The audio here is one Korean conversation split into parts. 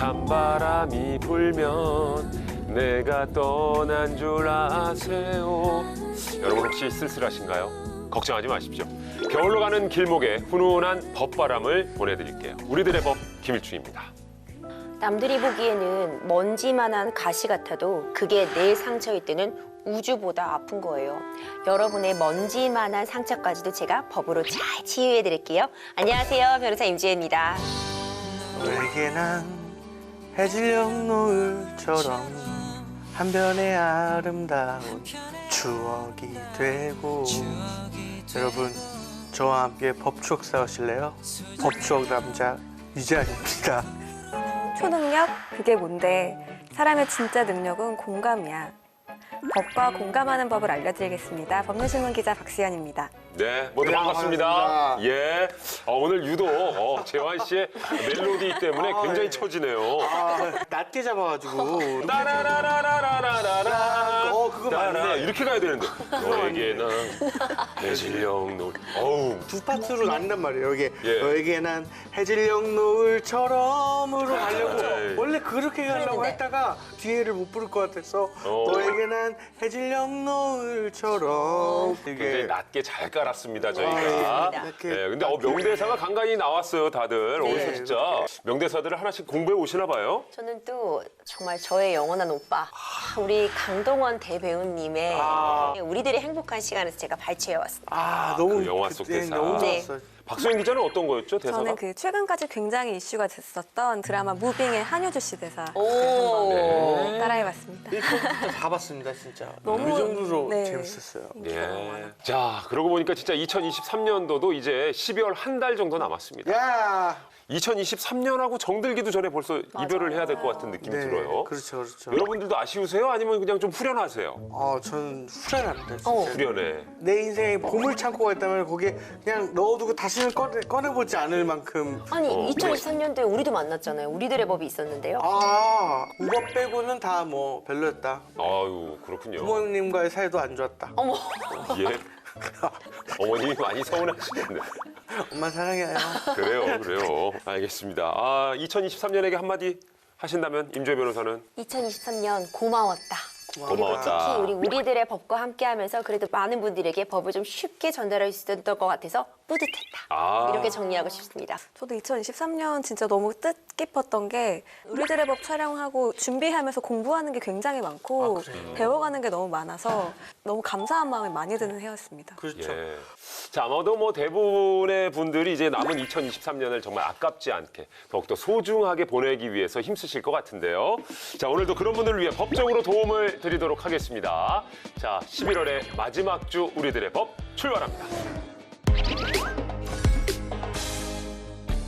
찬바람이 불면 내가 떠난 줄 아세요. 여러분 혹시 쓸쓸하신가요? 걱정하지 마십시오. 겨울로 가는 길목에 훈훈한 법바람을 보내드릴게요. 우리들의 법 김일중입니다. 남들이 보기에는 먼지만한 가시 같아도 그게 내 상처일 때는 우주보다 아픈 거예요. 여러분의 먼지만한 상처까지도 제가 법으로 잘 치유해드릴게요. 안녕하세요, 변호사 임지혜입니다. 너에게 난 해질녘 노을처럼 한 변의 아름다운 추억이 되고. 여러분, 저와 함께 법추억 쌓으실래요? 법추억 남자 유재환입니다. 초능력? 그게 뭔데? 사람의 진짜 능력은 공감이야. 법과 공감하는 법을 알려드리겠습니다. 법률신문 기자 박수연입니다. 네, 모두 네, 반갑습니다. 반갑습니다. 예, 오늘 유독 재환 씨의 멜로디 때문에 굉장히 네. 처지네요. 낮게 잡아가지고. 따라라라라라라라. 그거 맞네. 이렇게 가야 되는데. 너에게는 해질녘 노을. 어우. 두 파트로 나눈단 말이에요. 여기 예. 너에게 난 해질녘 노을처럼으로 가려고 에이. 원래 그렇게 가려고 그랬는데. 했다가 뒤에를 못 부를 것 같아서 너에게 난 해질녘 노을처럼 굉장히 낮게 잘 깔았습니다, 저희가. 그렇습니다. 이렇게 네, 근데 명대사가 간간히 나왔어요, 다들. 네. 오늘 진짜 명대사들을 하나씩 공부해 오시나 봐요. 저는 또 정말 저의 영원한 오빠, 우리 강동원 대배우님의 우리들의 행복한 시간에서 제가 발췌해왔습니다. 너무 그 영화 속 그때 대사. 너무 네. 좋았어요. 박소연 기자는 어떤 거였죠, 대사가? 저는 그 최근까지 굉장히 이슈가 됐었던 드라마 무빙의 한효주 씨 대사 오. 네. 따라해봤습니다. 1편부터 다 봤습니다, 진짜. 너무- 그 정도로 네. 재밌었어요. 예. 자, 그러고 보니까 진짜 2023년도도 이제 12월 한 달 정도 남았습니다. 야, 2023년하고 정들기도 전에 벌써 이별을 해야 될 것 같은 느낌이 들어요. 그렇죠, 그렇죠. 여러분들도 아쉬우세요? 아니면 그냥 좀 후련하세요? 저는 후련합니다, 진짜. 후련해. 내 인생에 보물 창고가 있다면 거기에 그냥 넣어두고 다시는 꺼내보지 않을 만큼. 아니, 2023년도에 우리도 만났잖아요. 우리들의 법이 있었는데요. 그거 빼고는 다 뭐 별로였다. 아유, 그렇군요. 부모님과의 사이도 안 좋았다. 어머. 예. 어머님이 많이 서운하시겠네. 엄마 사랑해요. 그래요. 알겠습니다. 2023년에게 한마디 하신다면 임조혜 변호사는 2023년 고마웠다. 고마웠다. 특히 우리들의 법과 함께하면서 그래도 많은 분들에게 법을 좀 쉽게 전달할 수 있었던 것 같아서 뿌듯했다. 이렇게 정리하고 싶습니다. 저도 2023년 진짜 너무 뜻깊었던 게 우리들의 법 촬영하고 준비하면서 공부하는 게 굉장히 많고 배워가는 게 너무 많아서 너무 감사한 마음이 많이 드는 해였습니다. 그렇죠. 예. 자, 아마도 뭐 대부분의 분들이 이제 남은 2023년을 정말 아깝지 않게 더욱더 소중하게 보내기 위해서 힘쓰실 것 같은데요. 자, 오늘도 그런 분들을 위해 법적으로 도움을 드리도록 하겠습니다. 자, 11월의 마지막 주 우리들의 법 출발합니다.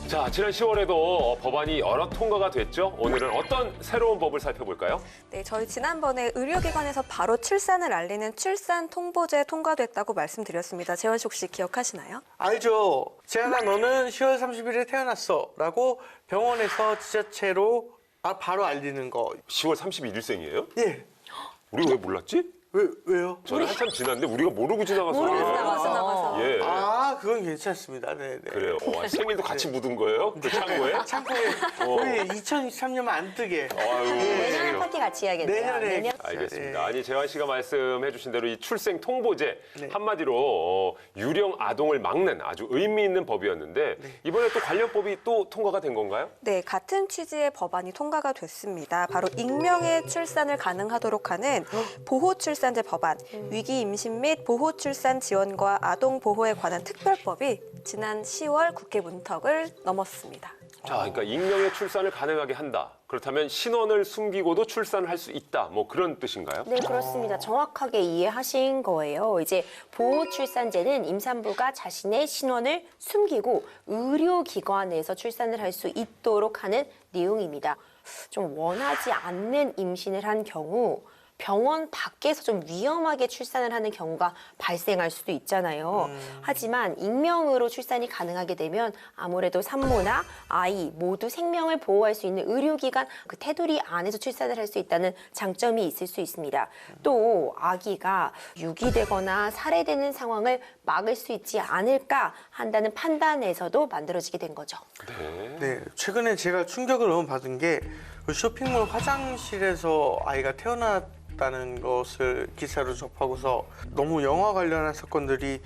자, 지난 10월에도 법안이 여러 통과가 됐죠. 오늘은 어떤 새로운 법을 살펴볼까요? 네, 저희 지난번에 의료기관에서 바로 출산을 알리는 출산 통보제 통과됐다고 말씀드렸습니다. 재원 씨 혹시 기억하시나요? 알죠. 재현아, 너는 10월 30일에 태어났어. 라고 병원에서 지자체로 바로 알리는 거. 10월 31일생이에요? 예. 우리 왜 몰랐지? 왜요? 저는 한참 지났는데 우리가 모르고 지나가서 나가서. 예. 그건 괜찮습니다. 네. 그래요. 생일도 같이 묻은 거예요? 그 창고에? 참고에 우리 2023년 안 뜨게. 아유, 내년에 그래요. 파티 같이 해야겠네요. 내년에. 알겠습니다. 네. 아니, 재환 씨가 말씀해 주신 대로 이 출생 통보제 네. 한마디로 유령 아동을 막는 아주 의미 있는 법이었는데 이번에 또 관련 법이 또 통과가 된 건가요? 네, 같은 취지의 법안이 통과가 됐습니다. 바로 익명의 출산을 가능하도록 하는 보호출산제 법안, 위기 임신 및 보호출산 지원과 아동 보호에 관한 특별법이 지난 10월 국회 문턱을 넘었습니다. 자, 그러니까 익명의 출산을 가능하게 한다. 그렇다면 신원을 숨기고도 출산을 할 수 있다. 뭐 그런 뜻인가요? 네, 그렇습니다. 정확하게 이해하신 거예요. 이제 보호출산제는 임산부가 자신의 신원을 숨기고 의료기관에서 출산을 할 수 있도록 하는 내용입니다. 좀 원하지 않는 임신을 한 경우 병원 밖에서 좀 위험하게 출산을 하는 경우가 발생할 수도 있잖아요. 하지만 익명으로 출산이 가능하게 되면 아무래도 산모나 아이 모두 생명을 보호할 수 있는 의료기관 그 테두리 안에서 출산을 할 수 있다는 장점이 있을 수 있습니다. 또 아기가 유기되거나 살해되는 상황을 막을 수 있지 않을까 한다는 판단에서도 만들어지게 된 거죠. 네, 최근에 제가 충격을 너무 받은 게 그 쇼핑몰 화장실에서 아이가 태어났다는 것을 기사로 접하고서 너무 영화 관련한 사건들이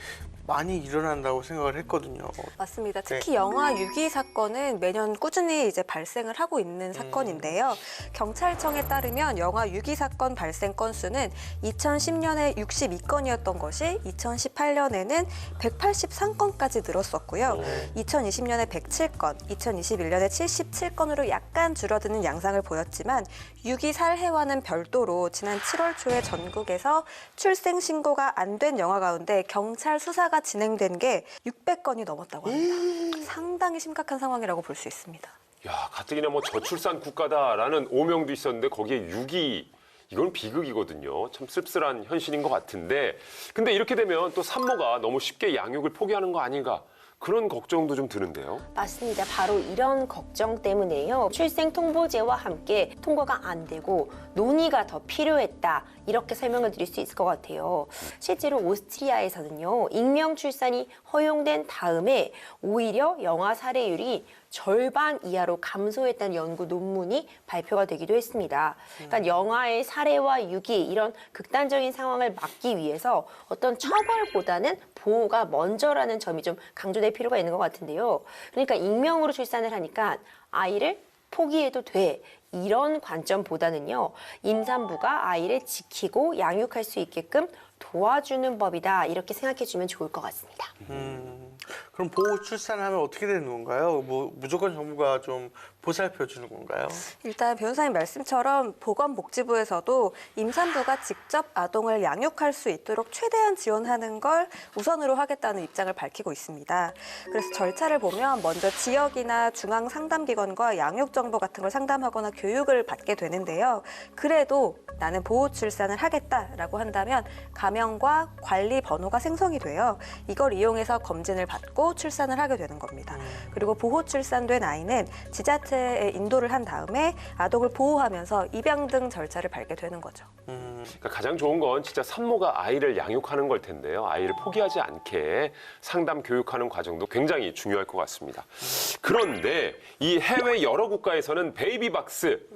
많이 일어난다고 생각을 했거든요. 맞습니다. 특히 영아 유기 사건은 매년 꾸준히 이제 발생을 하고 있는 사건인데요. 경찰청에 따르면 영아 유기 사건 발생 건수는 2010년에 62건이었던 것이 2018년에는 183건까지 늘었었고요. 2020년에 107건, 2021년에 77건으로 약간 줄어드는 양상을 보였지만 유기 살해와는 별도로 지난 7월 초에 전국에서 출생 신고가 안 된 영아 가운데 경찰 수사가 진행된 게 600건이 넘었다고 합니다. 상당히 심각한 상황이라고 볼 수 있습니다. 야, 가뜩이나 뭐 저출산 국가다라는 오명도 있었는데 거기에 유기 이건 비극이거든요. 참 씁쓸한 현실인 것 같은데 근데 이렇게 되면 또 산모가 너무 쉽게 양육을 포기하는 거 아닌가 그런 걱정도 좀 드는데요. 맞습니다. 바로 이런 걱정 때문에요. 출생통보제와 함께 통과가 안 되고 논의가 더 필요했다. 이렇게 설명을 드릴 수 있을 것 같아요. 실제로 오스트리아에서는요. 익명 출산이 허용된 다음에 오히려 영아 살해율이 절반 이하로 감소했다는 연구 논문이 발표가 되기도 했습니다. 그러니까 영아의 살해와 유기 이런 극단적인 상황을 막기 위해서 어떤 처벌보다는 보호가 먼저라는 점이 좀 강조될 필요가 있는 것 같은데요. 그러니까 익명으로 출산을 하니까 아이를 포기해도 돼. 이런 관점보다는요. 임산부가 아이를 지키고 양육할 수 있게끔 도와주는 법이다. 이렇게 생각해주면 좋을 것 같습니다. 그럼 보호 출산하면 어떻게 되는 건가요? 뭐 무조건 정부가 좀 보살펴주는 건가요? 일단 변호사님 말씀처럼 보건복지부에서도 임산부가 직접 아동을 양육할 수 있도록 최대한 지원하는 걸 우선으로 하겠다는 입장을 밝히고 있습니다. 그래서 절차를 보면 먼저 지역이나 중앙상담기관과 양육정보 같은 걸 상담하거나 교육을 받게 되는데요. 그래도 나는 보호 출산을 하겠다라고 한다면 가명과 관리 번호가 생성이 돼요. 이걸 이용해서 검진을 받고 출산을 하게 되는 겁니다. 그리고 보호 출산된 아이는 지자체에 인도를 한 다음에 아동을 보호하면서 입양 등 절차를 밟게 되는 거죠. 그러니까 가장 좋은 건 진짜 산모가 아이를 양육하는 걸 텐데요. 아이를 포기하지 않게 상담 교육하는 과정도 굉장히 중요할 것 같습니다. 그런데 이 해외 여러 국가에서는 베이비박스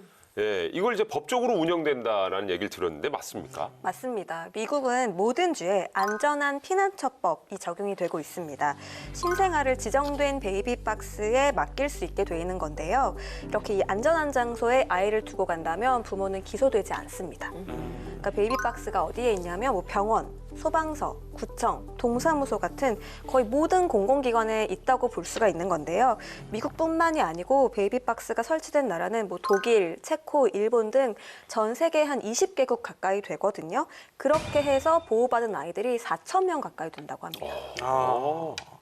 이걸 이제 법적으로 운영된다라는 얘기를 들었는데 맞습니까? 맞습니다. 미국은 모든 주에 안전한 피난처법이 적용이 되고 있습니다. 신생아를 지정된 베이비박스에 맡길 수 있게 돼 있는 건데요. 이렇게 이 안전한 장소에 아이를 두고 간다면 부모는 기소되지 않습니다. 그러니까 베이비박스가 어디에 있냐면 뭐 병원, 소방서, 구청, 동사무소 같은 거의 모든 공공기관에 있다고 볼 수가 있는 건데요. 미국뿐만이 아니고 베이비박스가 설치된 나라는 뭐 독일, 체코, 일본 등 전 세계 한 20개국 가까이 되거든요. 그렇게 해서 보호받은 아이들이 4,000명 가까이 된다고 합니다.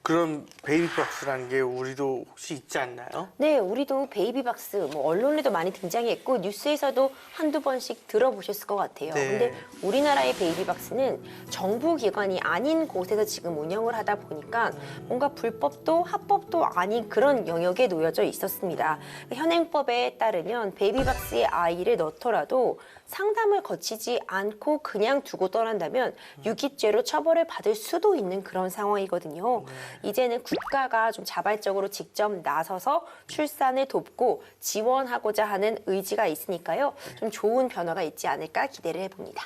그런 베이비박스라는 게 우리도 혹시 있지 않나요? 네, 우리도 베이비박스 뭐 언론에도 많이 등장했고 뉴스에서도 한두 번씩 들어보셨을 것 같아요. 네. 근데 우리나라의 베이비박스는 정부 기관이 아닌 곳에서 지금 운영을 하다 보니까 뭔가 불법도 합법도 아닌 그런 영역에 놓여져 있었습니다. 현행법에 따르면 베이비박스에 아이를 넣더라도 상담을 거치지 않고 그냥 두고 떠난다면 유기죄로 처벌을 받을 수도 있는 그런 상황이거든요. 이제는 국가가 좀 자발적으로 직접 나서서 출산을 돕고 지원하고자 하는 의지가 있으니까요. 좀 좋은 변화가 있지 않을까 기대를 해봅니다.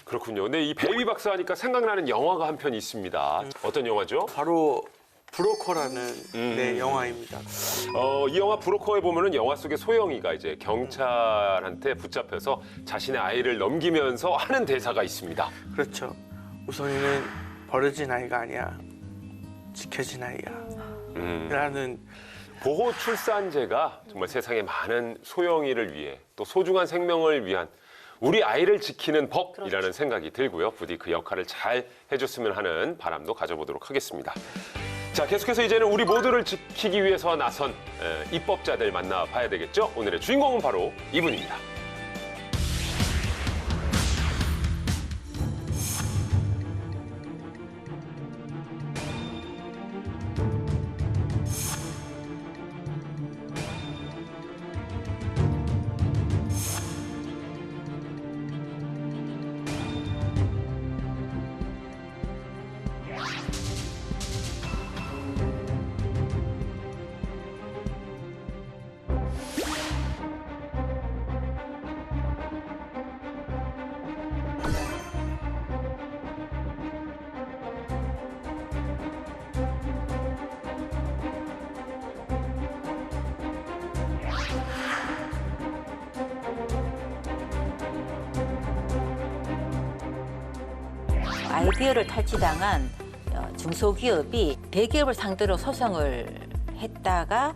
그렇군요. 근데 이 베이비박스 하니까 생각나는 영화가 한 편 있습니다. 어떤 영화죠? 바로 브로커라는 네, 영화입니다. 이 영화 브로커에 보면은 영화 속의 소영이가 이제 경찰한테 붙잡혀서 자신의 아이를 넘기면서 하는 대사가 있습니다. 그렇죠. 우선이는 버려진 아이가 아니야. 지켜진 아이야. 라는 보호 출산제가 정말 세상의 많은 소영이를 위해 또 소중한 생명을 위한 우리 아이를 지키는 법이라는 생각이 들고요. 부디 그 역할을 잘 해줬으면 하는 바람도 가져보도록 하겠습니다. 자, 계속해서 이제는 우리 모두를 지키기 위해서 나선 입법자들 만나봐야 되겠죠? 오늘의 주인공은 바로 이분입니다. 아이디어를 탈취당한 중소기업이 대기업을 상대로 소송을 했다가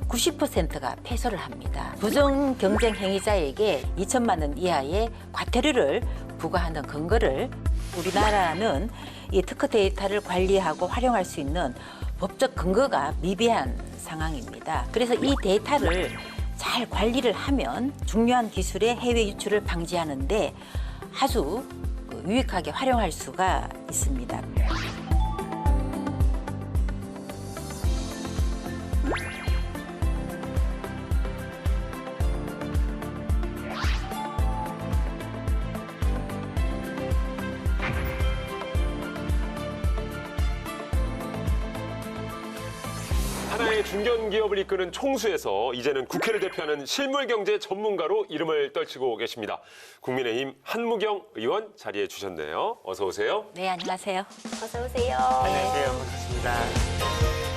90%가 패소를 합니다. 부정 경쟁 행위자에게 2천만 원 이하의 과태료를 부과하는 근거를 우리나라는 이 특허 데이터를 관리하고 활용할 수 있는 법적 근거가 미비한 상황입니다. 그래서 이 데이터를 잘 관리를 하면 중요한 기술의 해외 유출을 방지하는데 아주 유익하게 활용할 수가 있습니다. 하나의 중견기업을 이끄는 총수에서 이제는 국회를 대표하는 실물경제 전문가로 이름을 떨치고 계십니다. 국민의힘 한무경 의원 자리해 주셨네요. 어서 오세요. 네, 안녕하세요. 어서 오세요. 안녕하세요. 반갑습니다.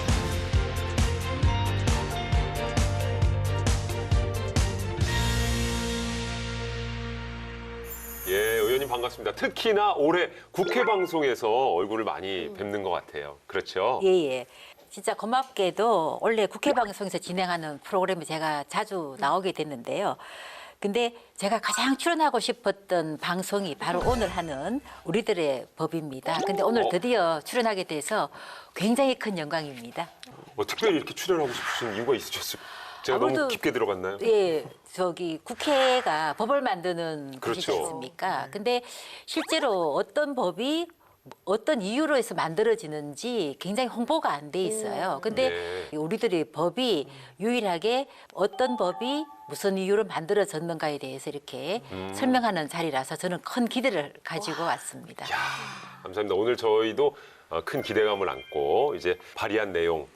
예, 의원님 반갑습니다. 특히나 올해 국회 방송에서 얼굴을 많이 뵙는 것 같아요. 그렇죠? 예, 예. 진짜 고맙게도 원래 국회 방송에서 진행하는 프로그램에 제가 자주 나오게 됐는데요. 근데 제가 가장 출연하고 싶었던 방송이 바로 오늘 하는 우리들의 법입니다. 근데 오늘 드디어 출연하게 돼서 굉장히 큰 영광입니다. 특별히 이렇게 출연하고 싶으신 이유가 있으셨을까요? 제가 너무 아무래도- 깊게 들어갔나요? 예, 국회가 법을 만드는 곳이지 그렇죠. 않습니까? 근데 실제로 어떤 법이 어떤 이유로 해서 만들어지는지 굉장히 홍보가 안 돼 있어요. 근데 네. 우리들의 법이 유일하게 어떤 법이 무슨 이유로 만들어졌는가에 대해서 이렇게 설명하는 자리라서 저는 큰 기대를 가지고 왔습니다. 감사합니다. 오늘 저희도 큰 기대감을 안고 이제 발의한 내용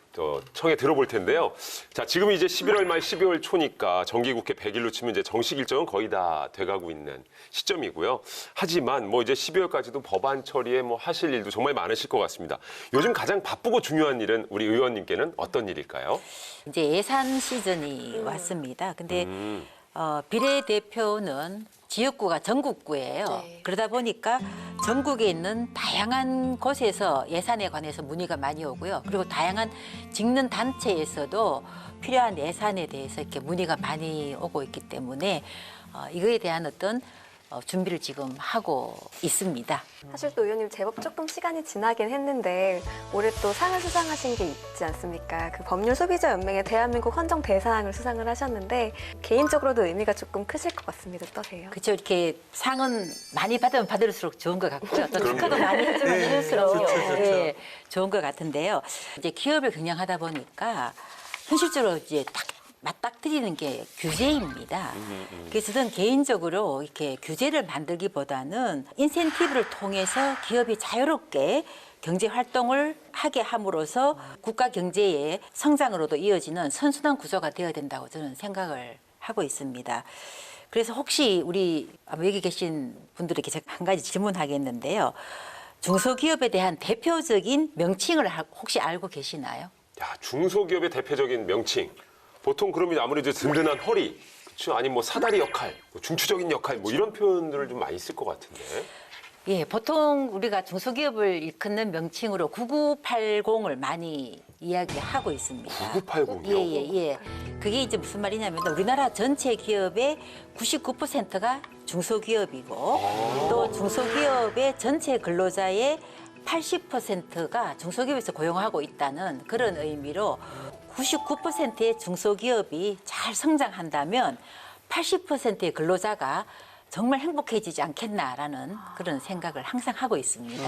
청해 들어볼 텐데요. 자, 지금 이제 11월 말 12월 초니까 정기국회 100일로 치면 이제 정식 일정은 거의 다 돼가고 있는 시점이고요. 하지만 뭐 이제 12월까지도 법안 처리에 뭐 하실 일도 정말 많으실 것 같습니다. 요즘 가장 바쁘고 중요한 일은 우리 의원님께는 어떤 일일까요? 이제 예산 시즌이 왔습니다. 근데 비례대표는 지역구가 전국구예요. 네. 그러다 보니까 전국에 있는 다양한 곳에서 예산에 관해서 문의가 많이 오고요. 그리고 다양한 직능 단체에서도 필요한 예산에 대해서 이렇게 문의가 많이 오고 있기 때문에 이거에 대한 어떤 준비를 지금 하고 있습니다. 사실 또 의원님 제법 조금 시간이 지나긴 했는데 올해 또 상을 수상하신 게 있지 않습니까? 그 법률 소비자 연맹의 대한민국 헌정 대상을 수상을 하셨는데 개인적으로도 의미가 조금 크실 것 같습니다. 어떠세요? 그렇죠. 이렇게 상은 많이 받으면 받을수록 좋은 것 같고요. 또 그럼요. 축하도 많이 해주면 네, 해줄수록 좋죠, 좋죠. 예, 좋은 것 같은데요. 이제 기업을 경영하다 보니까 현실적으로 이제 딱 맞닥뜨리는 게 규제입니다. 그래서 저는 개인적으로 이렇게 규제를 만들기보다는 인센티브를 통해서 기업이 자유롭게 경제 활동을 하게 함으로써 국가 경제의 성장으로도 이어지는 선순환 구조가 되어야 된다고 저는 생각을 하고 있습니다. 그래서 혹시 우리 여기 계신 분들에게 제가 한 가지 질문하겠는데요. 중소기업에 대한 대표적인 명칭을 혹시 알고 계시나요? 야, 중소기업의 대표적인 명칭. 보통 그러면 아무래도 든든한 허리, 그렇죠? 아니면 뭐 사다리 역할, 뭐 중추적인 역할, 뭐 이런 표현들을 좀 많이 쓸 것 같은데. 예, 보통 우리가 중소기업을 일컫는 명칭으로 9980을 많이 이야기하고 있습니다. 9980 이요? 예. 그게 이제 무슨 말이냐면 우리나라 전체 기업의 99%가 중소기업이고 또 중소기업의 전체 근로자의 80%가 중소기업에서 고용하고 있다는 그런 의미로 99%의 중소기업이 잘 성장한다면 80%의 근로자가 정말 행복해지지 않겠나라는 그런 생각을 항상 하고 있습니다.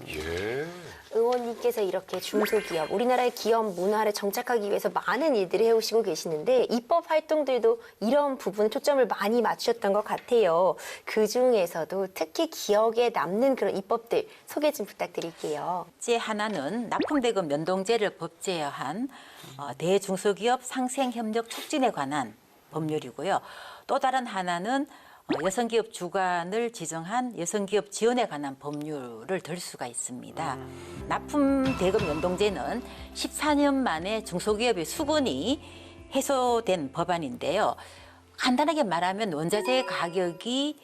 예. 의원님께서 이렇게 중소기업, 우리나라의 기업 문화를 정착하기 위해서 많은 일들을 해오시고 계시는데 입법 활동들도 이런 부분에 초점을 많이 맞추셨던 것 같아요. 그중에서도 특히 기억에 남는 그런 입법들 소개 좀 부탁드릴게요. 첫째 하나는 납품대금 연동제를 법제화한 대중소기업 상생협력 촉진에 관한 법률이고요. 또 다른 하나는 여성기업 주관을 지정한 여성기업 지원에 관한 법률을 들 수가 있습니다. 납품대금 연동제는 14년 만에 중소기업의 수건이 해소된 법안인데요. 간단하게 말하면 원자재 가격이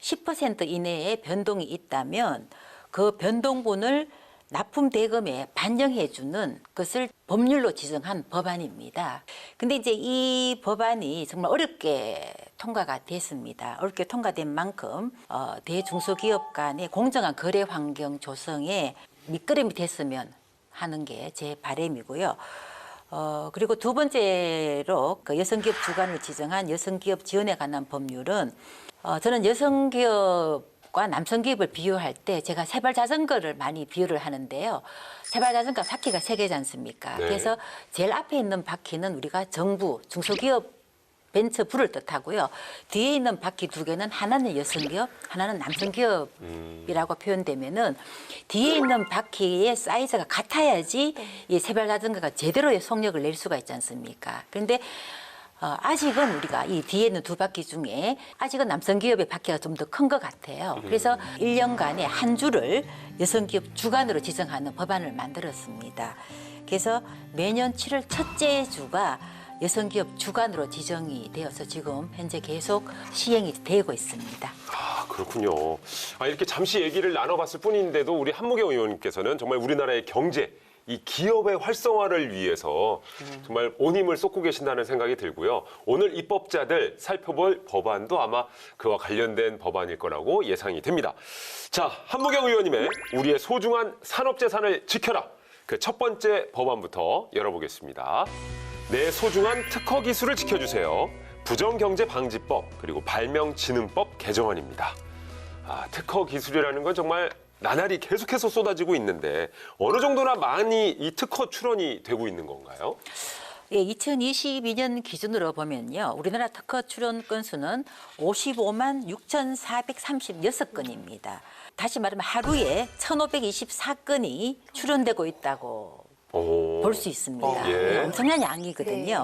10% 이내에 변동이 있다면 그 변동분을 납품 대금에 반영해 주는 것을 법률로 지정한 법안입니다. 근데 이제 이 법안이 정말 어렵게 통과가 됐습니다. 어렵게 통과된 만큼 대중소기업 간의 공정한 거래 환경 조성에 밑거름이 됐으면 하는 게 제 바람이고요. 그리고 두 번째로 그 여성기업 주관을 지정한 여성기업 지원에 관한 법률은 저는 여성기업과 남성기업을 비유할 때 제가 세발 자전거를 많이 비유를 하는데요. 세발 자전거 바퀴가 3개지 않습니까? 네. 그래서 제일 앞에 있는 바퀴는 우리가 정부, 중소기업 벤처 부를 뜻하고요. 뒤에 있는 바퀴 2개는 하나는 여성기업, 하나는 남성기업이라고 표현되면은 뒤에 있는 바퀴의 사이즈가 같아야지 이 세발 자전거가 제대로의 속력을 낼 수가 있지 않습니까? 그런데 아직은 우리가 이 뒤에 있는 2바퀴 중에 아직은 남성기업의 바퀴가 좀 더 큰 것 같아요. 그래서 1년간에 한 주를 여성기업 주간으로 지정하는 법안을 만들었습니다. 그래서 매년 7월 첫째 주가 여성기업 주간으로 지정이 되어서 지금 현재 계속 시행이 되고 있습니다. 아, 그렇군요. 이렇게 잠시 얘기를 나눠봤을 뿐인데도 우리 한무경 의원님께서는 정말 우리나라의 경제, 이 기업의 활성화를 위해서 정말 온 힘을 쏟고 계신다는 생각이 들고요. 오늘 입법자들 살펴볼 법안도 아마 그와 관련된 법안일 거라고 예상이 됩니다. 자, 한무경 의원님의 우리의 소중한 산업재산을 지켜라. 그 첫 번째 법안부터 열어보겠습니다. 내 소중한 특허 기술을 지켜주세요. 부정경제방지법 그리고 발명진흥법 개정안입니다. 특허 기술이라는 건 정말 나날이 계속해서 쏟아지고 있는데 어느 정도나 많이 이 특허 출원이 되고 있는 건가요? 예, 2022년 기준으로 보면요. 우리나라 특허 출원 건수는 55만 6,436건입니다. 다시 말하면 하루에 1,524건이 출원되고 있다고 볼 수 있습니다. 예. 엄청난 양이거든요.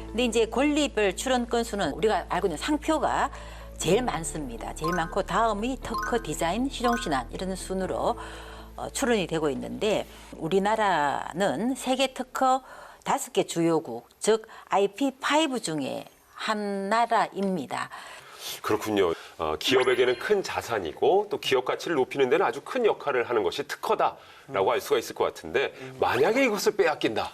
근데 이제 권리별 출원 건수는 우리가 알고 있는 상표가 제일 많습니다. 제일 많고 다음이 특허 디자인, 실용신안 이런 순으로 출원이 되고 있는데 우리나라는 세계 특허 5개 주요국, 즉 IP5 중에 한 나라입니다. 그렇군요. 기업에게는 큰 자산이고 또 기업 가치를 높이는 데는 아주 큰 역할을 하는 것이 특허다라고 할 수가 있을 것 같은데 만약에 이것을 빼앗긴다.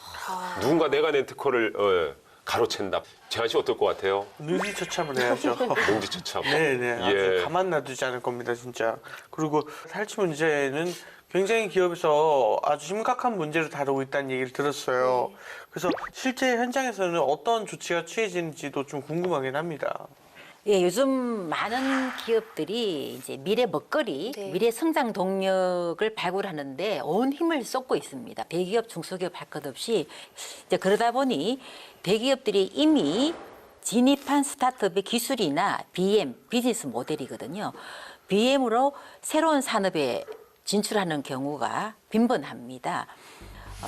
누군가 내가 낸 특허를 가로챈다. 재한 씨 어떨 것 같아요? 능지처참을 해야죠. 공지처참. 네네. 아주 예. 가만 놔두지 않을 겁니다, 진짜. 그리고 탈취 문제는 굉장히 기업에서 아주 심각한 문제로 다루고 있다는 얘기를 들었어요. 그래서 실제 현장에서는 어떤 조치가 취해지는지도 좀 궁금하긴 합니다. 예, 요즘 많은 기업들이 이제 미래 먹거리, 네. 미래 성장 동력을 발굴하는데 온 힘을 쏟고 있습니다. 대기업, 중소기업 할 것 없이 이제 그러다 보니 대기업들이 이미 진입한 스타트업의 기술이나 BM, 비즈니스 모델이거든요. BM으로 새로운 산업에 진출하는 경우가 빈번합니다.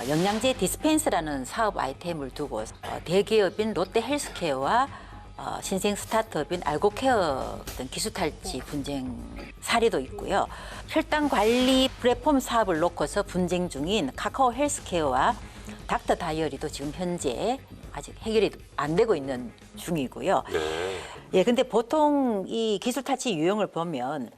영양제 디스펜스라는 사업 아이템을 두고 대기업인 롯데 헬스케어와 신생 스타트업인 알고케어 같은 기술 탈취 분쟁 사례도 있고요. 혈당 관리 플랫폼 사업을 놓고서 분쟁 중인 카카오 헬스케어와 닥터 다이어리도 지금 현재 아직 해결이 안 되고 있는 중이고요. 네. 예, 근데 보통 이 기술 탈취 유형을 보면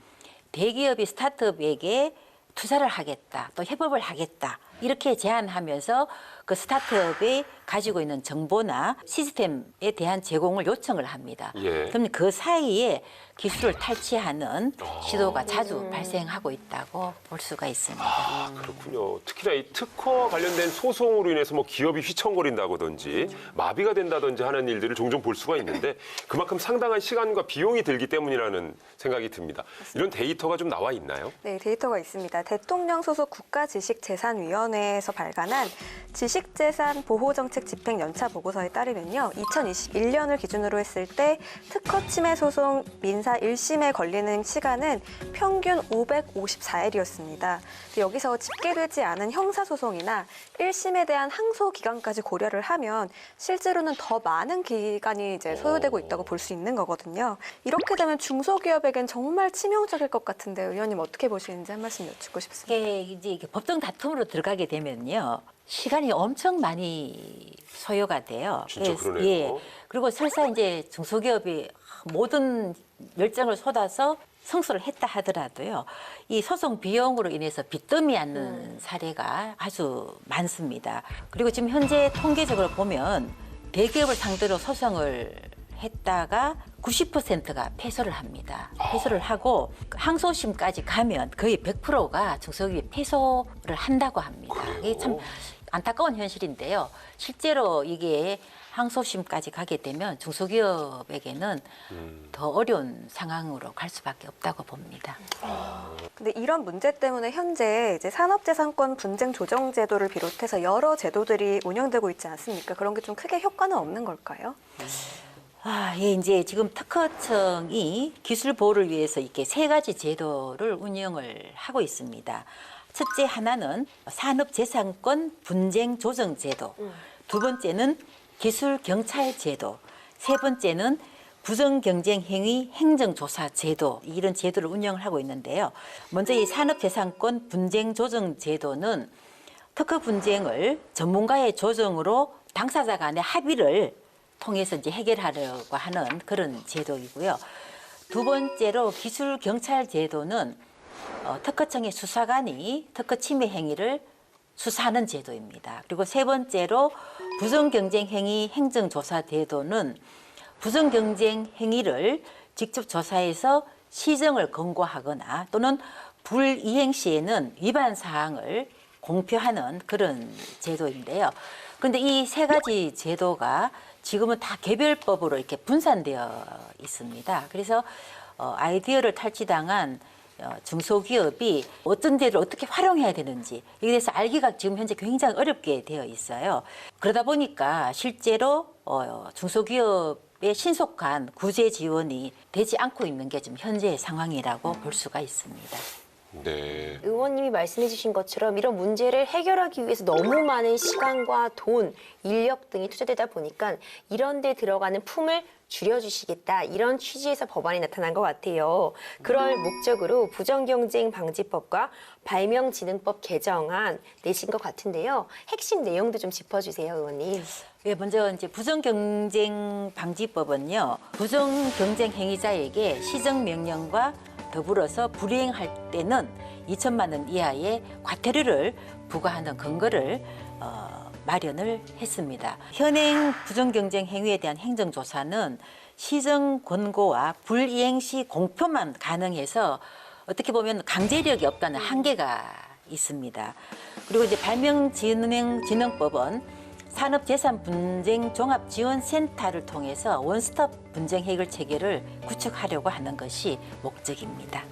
대기업이 스타트업에게 투자를 하겠다, 또 협업을 하겠다 이렇게 제안하면서 그 스타트업이 가지고 있는 정보나 시스템에 대한 제공을 요청을 합니다. 예. 그럼 그 사이에 기술을 탈취하는 시도가 자주 발생하고 있다고 볼 수가 있습니다. 그렇군요. 특히나 이 특허 관련된 소송으로 인해서 뭐 기업이 휘청거린다든지 마비가 된다든지 하는 일들을 종종 볼 수가 있는데 그만큼 상당한 시간과 비용이 들기 때문이라는 생각이 듭니다. 이런 데이터가 좀 나와 있나요? 네, 데이터가 있습니다. 대통령 소속 국가지식재산위원회에서 발간한 지식재산 보호정책 집행 연차 보고서에 따르면요. 2021년을 기준으로 했을 때 특허 침해 소송 민사 1심에 걸리는 시간은 평균 554일이었습니다. 여기서 집계되지 않은 형사소송이나 1심에 대한 항소 기간까지 고려를 하면 실제로는 더 많은 기간이 이제 소요되고 있다고 볼 수 있는 거거든요. 이렇게 되면 중소기업에겐 정말 치명적일 것 같은데 의원님 어떻게 보시는지 한 말씀 여쭙고 싶습니다. 이게 법정 다툼으로 들어가게 되면요. 시간이 엄청 많이 소요가 돼요. 진짜 그러네요. 그리고 설사 이제 중소기업이 모든 열정을 쏟아서 승소를 했다 하더라도요. 이 소송 비용으로 인해서 빚더미 않는 사례가 아주 많습니다. 그리고 지금 현재 통계적으로 보면 대기업을 상대로 소송을 했다가 90%가 패소를 합니다. 패소를 하고 항소심까지 가면 거의 100%가 중소기업이 패소를 한다고 합니다. 이게 참 안타까운 현실인데요. 실제로 이게 항소심까지 가게 되면 중소기업에게는 더 어려운 상황으로 갈 수밖에 없다고 봅니다. 근데 이런 문제 때문에 현재 이제 산업재산권 분쟁 조정 제도를 비롯해서 여러 제도들이 운영되고 있지 않습니까? 그런 게 좀 크게 효과는 없는 걸까요? 예, 이제 지금 특허청이 기술 보호를 위해서 이렇게 세 가지 제도를 운영을 하고 있습니다. 첫째 하나는 산업재산권 분쟁 조정 제도, 두 번째는 기술 경찰 제도, 세 번째는 부정경쟁행위 행정조사 제도, 이런 제도를 운영을 하고 있는데요. 먼저 이 산업재산권 분쟁 조정 제도는 특허 분쟁을 전문가의 조정으로 당사자 간의 합의를 통해서 이제 해결하려고 하는 그런 제도이고요. 두 번째로 기술 경찰 제도는 특허청의 수사관이 특허 침해 행위를 수사하는 제도입니다. 그리고 세 번째로 부정경쟁행위 행정조사 제도는 부정경쟁행위를 직접 조사해서 시정을 권고하거나 또는 불이행 시에는 위반 사항을 공표하는 그런 제도인데요. 그런데 이 세 가지 제도가 지금은 다 개별법으로 이렇게 분산되어 있습니다. 그래서 아이디어를 탈취당한 중소기업이 어떤 데를 어떻게 활용해야 되는지 이에 대해서 알기가 지금 현재 굉장히 어렵게 되어 있어요. 그러다 보니까 실제로 중소기업의 신속한 구제 지원이 되지 않고 있는 게 지금 현재의 상황이라고 볼 수가 있습니다. 네. 의원님이 말씀해 주신 것처럼 이런 문제를 해결하기 위해서 너무 많은 시간과 돈, 인력 등이 투자되다 보니까 이런 데 들어가는 품을 줄여주시겠다 이런 취지에서 법안이 나타난 것 같아요. 그럴 목적으로 부정경쟁방지법과 발명진흥법 개정안 내신 것 같은데요. 핵심 내용도 좀 짚어주세요, 의원님. 예, 먼저 이제 부정경쟁방지법은요, 부정경쟁행위자에게 시정명령과 더불어서 불이행할 때는 2천만 원 이하의 과태료를 부과하는 근거를 마련을 했습니다. 현행 부정경쟁 행위에 대한 행정조사는 시정 권고와 불이행 시 공표만 가능해서 어떻게 보면 강제력이 없다는 한계가 있습니다. 그리고 이제 발명진흥법은 산업재산분쟁종합지원센터를 통해서 원스톱 분쟁 해결 체계를 구축하려고 하는 것이 목적입니다.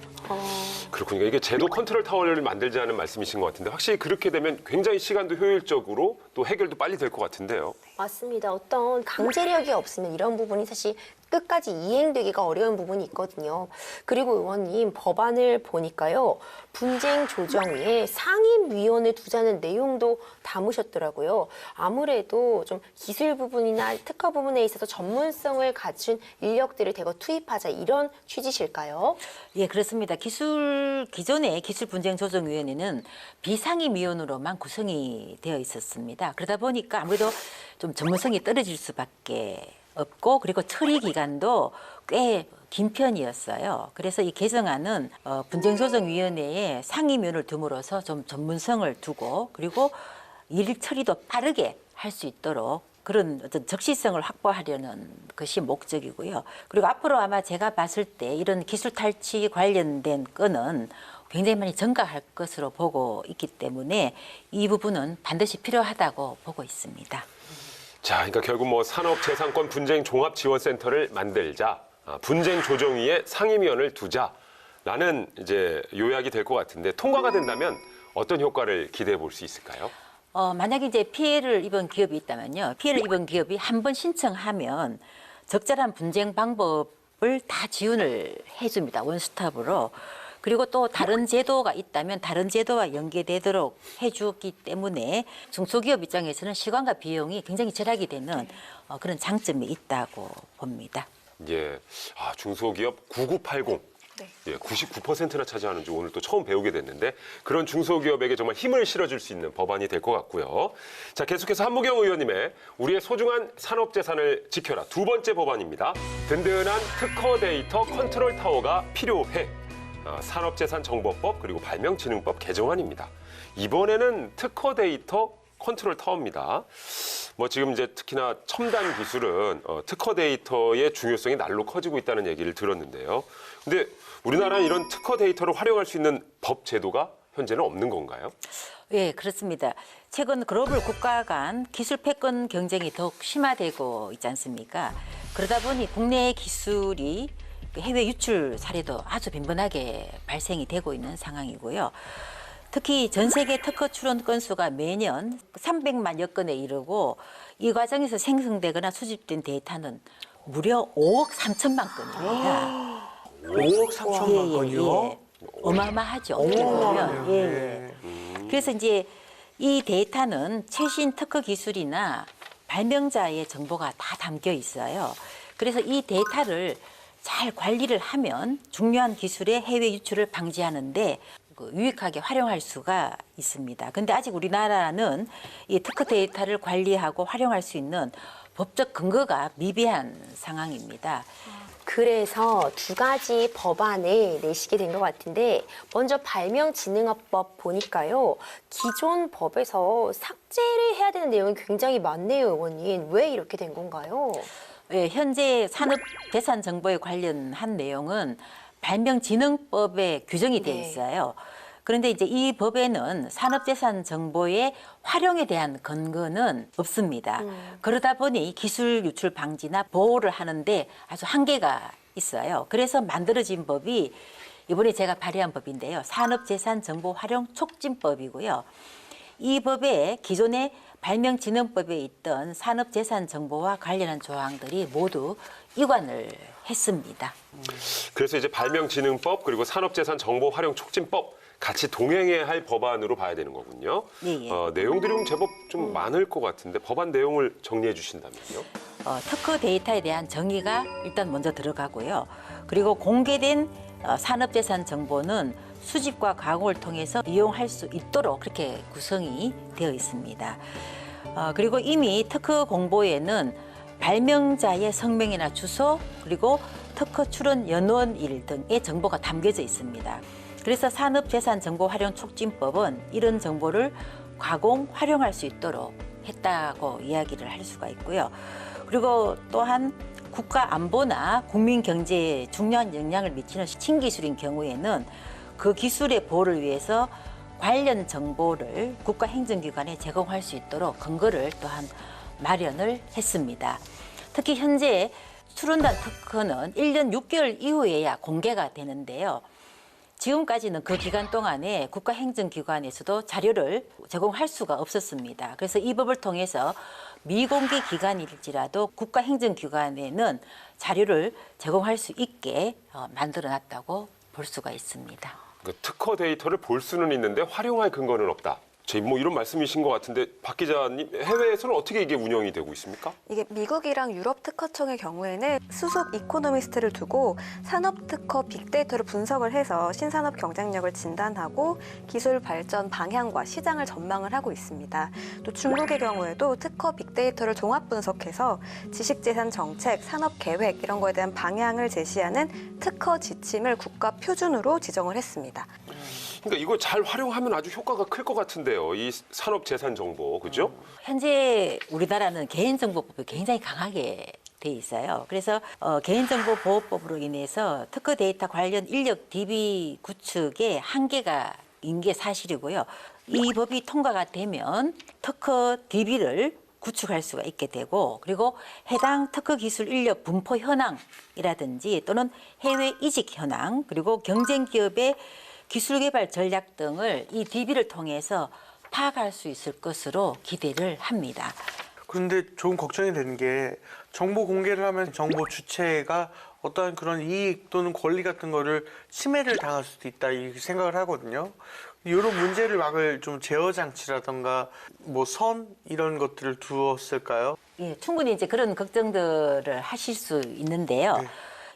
그렇군요. 이게 제도 컨트롤 타워를 만들자는 말씀이신 것 같은데 확실히 그렇게 되면 굉장히 시간도 효율적으로 또 해결도 빨리 될 것 같은데요. 맞습니다. 어떤 강제력이 없으면 이런 부분이 사실 끝까지 이행되기가 어려운 부분이 있거든요. 그리고 의원님 법안을 보니까요. 분쟁 조정위에 상임위원을 두자는 내용도 담으셨더라고요. 아무래도 좀 기술 부분이나 특허 부분에 있어서 전문성을 갖춘 인력들을 대거 투입하자 이런 취지실까요? 예, 그렇습니다. 기존의 기술분쟁조정위원회는 비상임위원으로만 구성이 되어 있었습니다. 그러다 보니까 아무래도 좀 전문성이 떨어질 수밖에 없고 그리고 처리 기간도 꽤 긴 편이었어요. 그래서 이 개정안은 분쟁조정위원회에 상임위원을 둠으로써 좀 전문성을 두고 그리고 일 처리도 빠르게 할 수 있도록 그런 어떤 적시성을 확보하려는 것이 목적이고요. 그리고 앞으로 아마 제가 봤을 때 이런 기술 탈취 관련된 건은 굉장히 많이 증가할 것으로 보고 있기 때문에 이 부분은 반드시 필요하다고 보고 있습니다. 자, 그러니까 결국 뭐 산업재산권 분쟁 종합지원센터를 만들자, 분쟁 조정위에 상임위원을 두자라는 이제 요약이 될 것 같은데 통과가 된다면 어떤 효과를 기대해 볼 수 있을까요? 만약에 이제 피해를 입은 기업이 있다면요. 피해를 입은 기업이 한 번 신청하면 적절한 분쟁 방법을 다 지원을 해줍니다. 원스톱으로. 그리고 또 다른 제도가 있다면 다른 제도와 연계되도록 해주기 때문에 중소기업 입장에서는 시간과 비용이 굉장히 절약이 되는 그런 장점이 있다고 봅니다. 예, 중소기업 9980. 예, 99%나 차지하는 줄 오늘 또 처음 배우게 됐는데 그런 중소기업에게 정말 힘을 실어줄 수 있는 법안이 될 것 같고요. 자, 계속해서 한무경 의원님의 우리의 소중한 산업재산을 지켜라 두 번째 법안입니다. 든든한 특허 데이터 컨트롤 타워가 필요해. 산업재산정보법 그리고 발명진흥법 개정안입니다. 이번에는 특허 데이터 컨트롤 타워입니다. 뭐 지금 이제 특히나 첨단 기술은 특허 데이터의 중요성이 날로 커지고 있다는 얘기를 들었는데요. 근데 우리나라는 이런 특허 데이터를 활용할 수 있는 법 제도가 현재는 없는 건가요? 예, 그렇습니다. 최근 글로벌 국가 간 기술 패권 경쟁이 더욱 심화되고 있지 않습니까? 그러다 보니 국내 기술이 해외 유출 사례도 아주 빈번하게 발생이 되고 있는 상황이고요. 특히 전 세계 특허 출원 건수가 매년 300만여 건에 이르고 이 과정에서 생성되거나 수집된 데이터는 무려 5억 3천만 건입니다. 5억 3천만 건이요? 어마어마하죠. 어떻게 보면. 예. 그래서 이제 이 데이터는 최신 특허 기술이나 발명자의 정보가 다 담겨 있어요. 그래서 이 데이터를 잘 관리를 하면 중요한 기술의 해외 유출을 방지하는데 유익하게 활용할 수가 있습니다. 근데 아직 우리나라는 이 특허 데이터를 관리하고 활용할 수 있는 법적 근거가 미비한 상황입니다. 그래서 두 가지 법안을 내시게 된 것 같은데 먼저 발명진흥업법 보니까요. 기존 법에서 삭제를 해야 되는 내용이 굉장히 많네요, 의원님. 왜 이렇게 된 건가요? 네, 현재 산업재산정보에 관련한 내용은 발명진흥법에 규정이 돼 있어요. 그런데 이제 이 법에는 산업재산정보의 활용에 대한 근거는 없습니다. 그러다 보니 기술 유출 방지나 보호를 하는데 아주 한계가 있어요. 그래서 만들어진 법이 이번에 제가 발의한 법인데요. 산업재산정보 활용 촉진법이고요. 이 법에 기존의 발명진흥법에 있던 산업재산정보와 관련한 조항들이 모두 이관을 했습니다. 그래서 이제 발명진흥법 그리고 산업재산정보활용촉진법 같이 동행해야 할 법안으로 봐야 되는 거군요. 예, 예. 내용들이 제법 좀 많을 것 같은데 법안 내용을 정리해 주신다면요? 특허 데이터에 대한 정의가 일단 먼저 들어가고요. 그리고 공개된 산업재산 정보는 수집과 가공을 통해서 이용할 수 있도록 그렇게 구성이 되어 있습니다. 그리고 이미 특허 공보에는 발명자의 성명이나 주소 그리고 특허 출원 연원일 등의 정보가 담겨져 있습니다. 그래서 산업재산정보활용촉진법은 이런 정보를 가공, 활용할 수 있도록 했다고 이야기를 할 수가 있고요. 그리고 또한 국가 안보나 국민 경제에 중요한 영향을 미치는 신기술인 경우에는 그 기술의 보호를 위해서 관련 정보를 국가행정기관에 제공할 수 있도록 근거를 또한 마련을 했습니다. 특히 현재 출원단 특허는 1년 6개월 이후에야 공개가 되는데요. 지금까지는 그 기간 동안에 국가행정기관에서도 자료를 제공할 수가 없었습니다. 그래서 이 법을 통해서 미공개 기간일지라도 국가행정기관에는 자료를 제공할 수 있게 만들어놨다고 볼 수가 있습니다. 그 특허 데이터를 볼 수는 있는데 활용할 근거는 없다. 뭐 이런 말씀이신 것 같은데 박 기자님 해외에서는 어떻게 이게 운영이 되고 있습니까? 이게 미국이랑 유럽 특허청의 경우에는 수석 이코노미스트를 두고 산업 특허 빅데이터를 분석을 해서 신산업 경쟁력을 진단하고 기술 발전 방향과 시장을 전망을 하고 있습니다. 또 중국의 경우에도 특허 빅데이터를 종합 분석해서 지식재산 정책, 산업 계획 이런 거에 대한 방향을 제시하는 특허 지침을 국가 표준으로 지정을 했습니다. 그러니까 이거 잘 활용하면 아주 효과가 클 것 같은데요. 이 산업재산정보, 그죠? 현재 우리나라는 개인정보법이 굉장히 강하게 돼 있어요. 그래서 개인정보보호법으로 인해서 특허 데이터 관련 인력 DB 구축에 한계가 인 게 사실이고요. 이 법이 통과가 되면 특허 DB를 구축할 수가 있게 되고 그리고 해당 특허 기술 인력 분포 현황이라든지 또는 해외 이직 현황 그리고 경쟁 기업의 기술 개발 전략 등을 이 DB를 통해서 파악할 수 있을 것으로 기대를 합니다. 그런데 좀 걱정이 되는 게 정보 공개를 하면 정보 주체가 어떠한 그런 이익 또는 권리 같은 거를 침해를 당할 수도 있다 이렇게 생각을 하거든요. 이런 문제를 막을 좀 제어 장치라던가 뭐 선 이런 것들을 두었을까요? 예, 충분히 이제 그런 걱정들을 하실 수 있는데요. 네.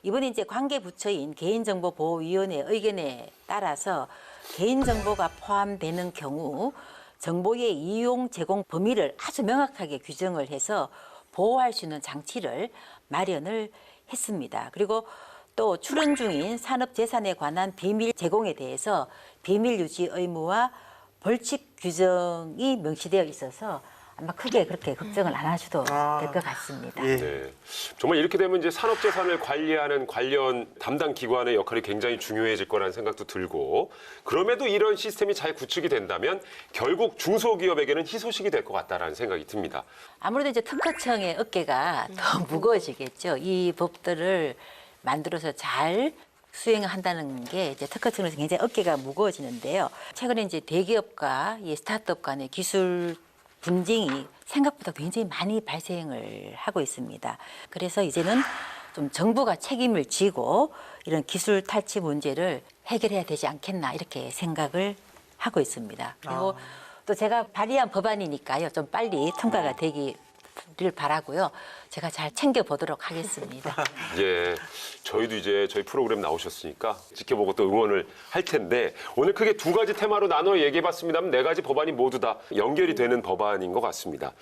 이번에 이제 관계 부처인 개인정보보호위원회 의견에 따라서 개인정보가 포함되는 경우 정보의 이용 제공 범위를 아주 명확하게 규정을 해서 보호할 수 있는 장치를 마련을 했습니다. 그리고 또 출원 중인 산업재산에 관한 비밀 제공에 대해서 비밀 유지 의무와 벌칙 규정이 명시되어 있어서 아마 크게 그렇게 걱정을 안 하셔도 될 것 같습니다. 예. 네. 정말 이렇게 되면 이제 산업재산을 관리하는 관련 담당 기관의 역할이 굉장히 중요해질 거라는 생각도 들고 그럼에도 이런 시스템이 잘 구축이 된다면 결국 중소기업에게는 희소식이 될 것 같다라는 생각이 듭니다. 아무래도 이제 특허청의 어깨가 더 무거워지겠죠. 이 법들을 만들어서 잘 수행한다는 게 이제 특허청에서 굉장히 어깨가 무거워지는데요. 최근에 이제 대기업과 이 스타트업 간의 기술 분쟁이 생각보다 굉장히 많이 발생을 하고 있습니다. 그래서 이제는 좀 정부가 책임을 지고 이런 기술 탈취 문제를 해결해야 되지 않겠나 이렇게 생각을 하고 있습니다. 그리고 또 제가 발의한 법안이니까요. 좀 빨리 통과가 되기를 바라고요. 제가 잘 챙겨보도록 하겠습니다. 예, 저희도 이제 저희 프로그램 나오셨으니까 지켜보고 또 응원을 할 텐데 오늘 크게 두 가지 테마로 나눠 얘기해봤습니다만 네 가지 법안이 모두 다 연결이 되는 법안인 것 같습니다.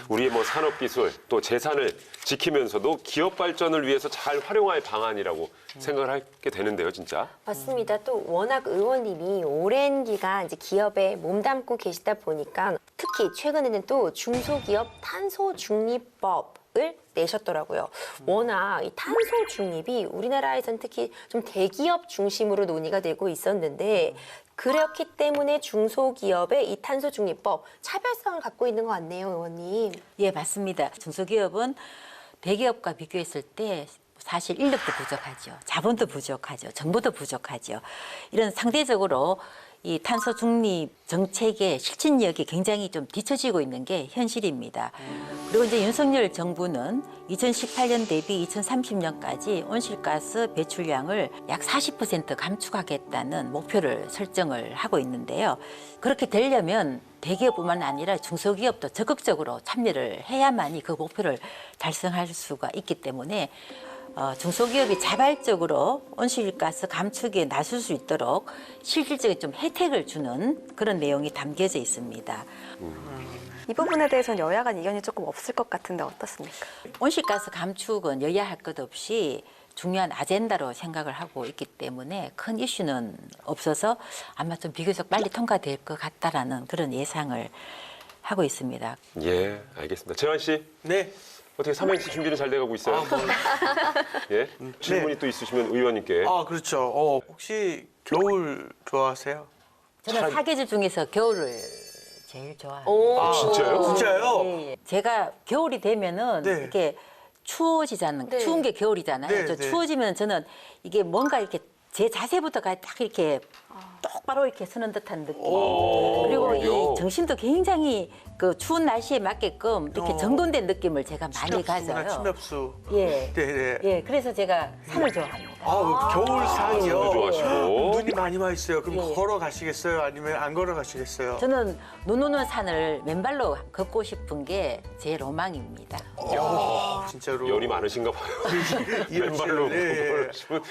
우리의 뭐 산업기술 또 재산을 지키면서도 기업 발전을 위해서 잘 활용할 방안이라고 생각을 하게 되는데요, 진짜. 맞습니다. 또 워낙 의원님이 오랜 기간 이제 기업에 몸담고 계시다 보니까 특히 최근에는 또 중소기업 탄소 중립법을 내셨더라고요. 워낙 이 탄소 중립이 우리나라에선 특히 좀 대기업 중심으로 논의가 되고 있었는데 그렇기 때문에 중소기업의 이 탄소 중립법 차별성을 갖고 있는 것 같네요, 의원님. 예, 맞습니다. 중소기업은 대기업과 비교했을 때 사실 인력도 부족하죠. 자본도 부족하죠. 정보도 부족하죠. 이런 상대적으로 이 탄소 중립 정책의 실천력이 굉장히 좀 뒤처지고 있는 게 현실입니다. 그리고 이제 윤석열 정부는 2018년 대비 2030년까지 온실가스 배출량을 약 40% 감축하겠다는 목표를 설정을 하고 있는데요. 그렇게 되려면 대기업뿐만 아니라 중소기업도 적극적으로 참여를 해야만이 그 목표를 달성할 수가 있기 때문에 중소기업이 자발적으로 온실가스 감축에 나설 수 있도록 실질적인 좀 혜택을 주는 그런 내용이 담겨져 있습니다. 이 부분에 대해서는 여야 간 이견이 조금 없을 것 같은데 어떻습니까? 온실가스 감축은 여야 할 것 없이 중요한 아젠다로 생각을 하고 있기 때문에 큰 이슈는 없어서 아마 좀 비교적 빨리 통과될 것 같다라는 그런 예상을 하고 있습니다. 예, 알겠습니다. 재환 씨, 네. 어떻게 삼행시 준비는 잘 돼가고 있어요? 예, 질문이 또 있으시면 의원님께. 아, 그렇죠. 혹시 겨울 좋아하세요? 저는 사계절 중에서 겨울을 제일 좋아해요. 오, 진짜요? 진짜요? 예, 예. 제가 겨울이 되면은 네. 이렇게 추워지잖아요. 네. 추운 게 겨울이잖아요. 네, 저 네. 추워지면 저는 이게 뭔가 이렇게 제 자세부터가 딱 이렇게 똑바로 이렇게 서는 듯한 느낌. 그리고 그래요? 이 정신도 굉장히 그 추운 날씨에 맞게끔 이렇게 정돈된 느낌을 제가 많이 가져요. 침엽수. 예. 네네. 예, 그래서 제가 산을 좋아합니다. 겨울 산이요. 산도 좋아하시고. 눈이 많이 와 있어요. 그럼 예. 걸어 가시겠어요? 아니면 안 걸어 가시겠어요? 저는 눈 오는 산을 맨발로 걷고 싶은 게 제 로망입니다. 진짜로. 열이 많으신가 봐요. 맨발로 예, 예. 걸으시면.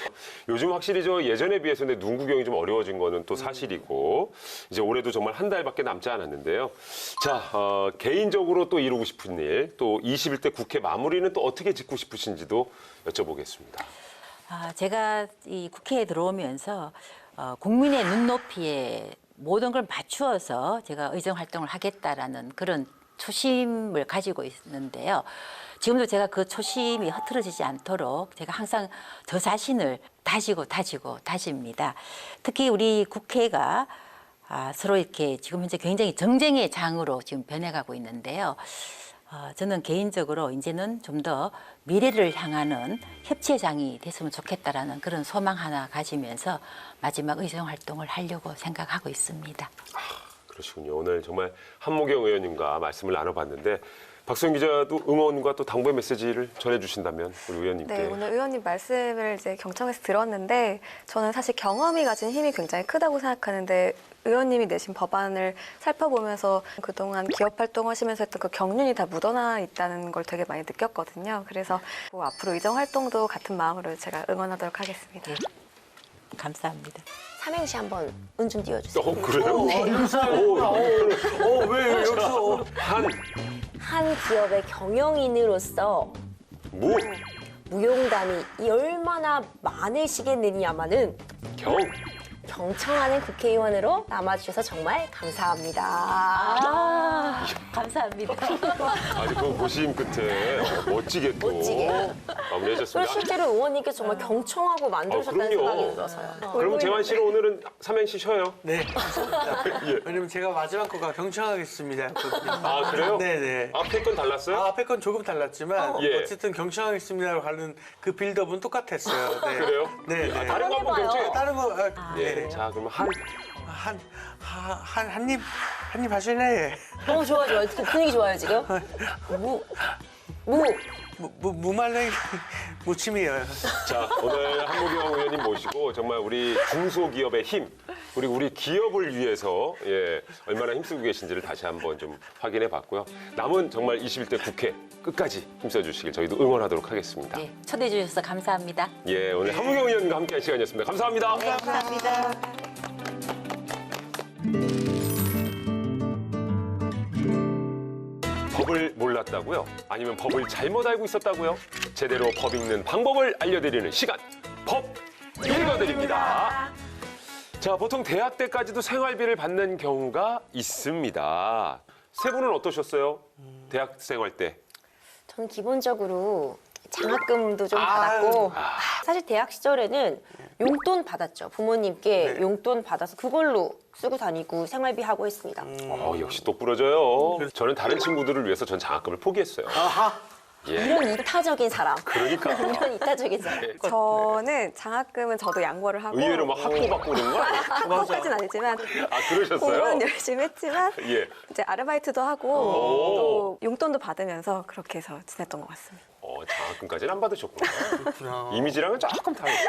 요즘 확실히 저 예전에 비해서 근데 눈 구경이 좀 어려워진 거는 또 사실이고 이제 올해도 정말 한 달밖에 남지 않았는데요. 자, 개인적으로 또 이루고 싶은 일, 또 21대 국회 마무리는 또 어떻게 짓고 싶으신지도 여쭤보겠습니다. 제가 이 국회에 들어오면서 국민의 눈높이에 모든 걸 맞추어서 제가 의정 활동을 하겠다라는 그런 초심을 가지고 있는데요. 지금도 제가 그 초심이 흐트러지지 않도록 제가 항상 저 자신을 다집니다. 특히 우리 국회가 서로 이렇게 지금 현재 굉장히 정쟁의 장으로 지금 변해가고 있는데요. 저는 개인적으로 이제는 좀 더 미래를 향하는 협치의장이 됐으면 좋겠다라는 그런 소망 하나 가지면서 마지막 의정 활동을 하려고 생각하고 있습니다. 그러시군요. 오늘 정말 한모경 의원님과 말씀을 나눠봤는데 박수영 기자도 응원과 또 당부의 메시지를 전해주신다면 우리 의원님께. 네, 오늘 의원님 말씀을 이제 경청해서 들었는데 저는 사실 경험이 가진 힘이 굉장히 크다고 생각하는데 의원님이 내신 법안을 살펴보면서 그동안 기업 활동하시면서 했던 그 경륜이 다 묻어나 있다는 걸 되게 많이 느꼈거든요. 그래서 뭐 앞으로 의정 활동도 같은 마음으로 제가 응원하도록 하겠습니다. 네. 감사합니다. 삼행시 한번 운 좀 띄워주세요. 그래요? 왜 여기서? 한, 한 기업의 경영인으로서 무, 무용담이 얼마나 많으시겠느냐마는 경청하는 국회의원으로 남아주셔서 정말 감사합니다. 감사합니다. 아주 그 고심 끝에 멋지게 또 멋지게. 마무리하셨습니다. 그리고 실제로 의원님께서 정말 경청하고 만드셨다는 그럼요. 생각이 들어서요. 그러면 재환 씨는 오늘은 삼행시 쉬어요. 네. 예. 왜냐면 제가 마지막 거가 경청하겠습니다. 아 그래요? 네네. 앞에 건 달랐어요? 앞에 건 조금 달랐지만 예. 어쨌든 경청하겠습니다로 가는 그 빌드업은 똑같았어요. 네. 그래요? 네. 네. 다른 거 한번 해봐요. 경청해. 다른 거 예. 네. 자 그러면 한입 하실래? 좋아. 분위기 좋아요, 지금. 무말랭이 무침이에요. 자 오늘 한무경 의원님 모시고 정말 우리 중소기업의 힘 그리고 우리 기업을 위해서 얼마나 힘쓰고 계신지를 다시 한번 좀 확인해 봤고요. 남은 정말 21대 국회 끝까지 힘써 주시길 저희도 응원하도록 하겠습니다. 네, 초대해 주셔서 감사합니다. 예, 오늘 한무경 의원님과 함께한 시간이었습니다. 감사합니다. 감사합니다. 법을 몰랐다고요? 아니면 법을 잘못 알고 있었다고요? 제대로 법 읽는 방법을 알려드리는 시간, 법 읽어드립니다. 자, 보통 대학 때까지도 생활비를 받는 경우가 있습니다. 세 분은 어떠셨어요? 대학 생활 때. 저는 기본적으로 장학금도 좀 받았고 사실 대학 시절에는 용돈 받았죠. 부모님께 네. 용돈 받아서 그걸로 쓰고 다니고 생활비 하고 했습니다. 역시 똑부러져요. 저는 다른 친구들을 위해서 전 장학금을 포기했어요. 아하. 예. 이런 이타적인 사람. 그러니까. 이런 이타적인 사람. 저는 장학금은 저도 양보를 하고 의외로 막 학고 받고 그런 거 아니에요? 그것까지는 아니지만 아, 그러셨어요? 공부는 열심히 했지만 예. 이제 아르바이트도 하고 오. 또 용돈도 받으면서 그렇게 해서 지냈던 것 같습니다. 장학금까지는 안 받으셨구나. 그렇구나. 이미지랑은 조금 다르죠.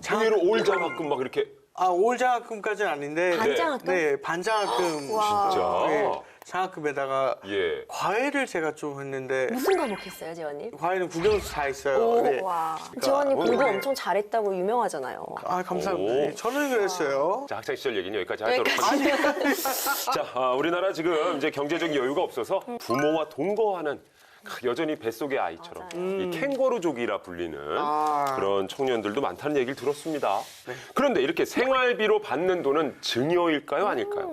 전 의외로 올 장학금 막 이렇게 올 장학금까지는 아닌데 반장학금? 네, 반장학금 와. 진짜. 네, 장학금에다가 예. 과외를 제가 좀 했는데 무슨 과목 했어요, 재원님? 과외는 국영수 다 했어요. 오, 네. 와. 재원님 공부 네. 엄청 잘했다고 유명하잖아요. 감사합니다. 오. 네, 저는 그랬어요. 자, 학창 시절 얘기는 여기까지 하도록 하겠습니다. 자, 우리나라 지금 이제 경제적인 여유가 없어서 부모와 동거하는 여전히 뱃속의 아이처럼 이 캥거루족이라 불리는 그런 청년들도 많다는 얘기를 들었습니다. 그런데 이렇게 생활비로 받는 돈은 증여일까요, 아닐까요?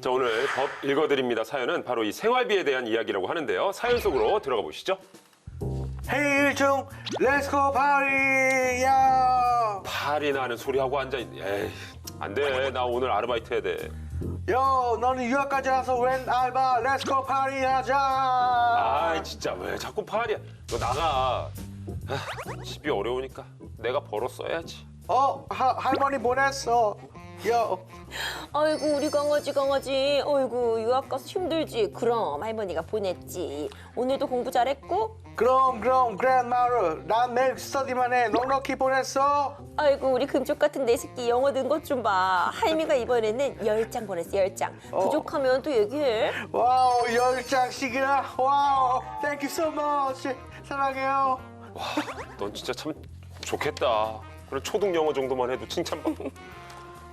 자, 오늘 법 읽어드립니다. 사연은 바로 이 생활비에 대한 이야기라고 하는데요. 사연 속으로 들어가 보시죠. 헤이 일중 렛츠고 파리 야. 팔이나 하는 소리 하고 앉아있네. 에이, 안 돼. 나 오늘 아르바이트 해야 돼. 요 너는 유학까지 와서 웬 알바 렛츠고 파리 하자. 아 진짜 왜 자꾸 팔이야. 너 나가. 집이 어려우니까 내가 벌어 써야지. 할머니 보냈어. 요. 아이고 우리 강아지 어이구 유학 가서 힘들지. 그럼 할머니가 보냈지. 오늘도 공부 잘했고. 그럼 그랜마루 난 내일 스터디만 해. 넉넉히 보냈어. 아이고 우리 금쪽 같은 내 새끼 영어 는 것 좀 봐. 할미가 이번에는 10장 보냈어 10장. 부족하면 또 얘기해. 와우 10장씩이나. 와우 땡큐 so much. 사랑해요. 넌 진짜 참 좋겠다. 그래 초등 영어 정도만 해도 칭찬받고.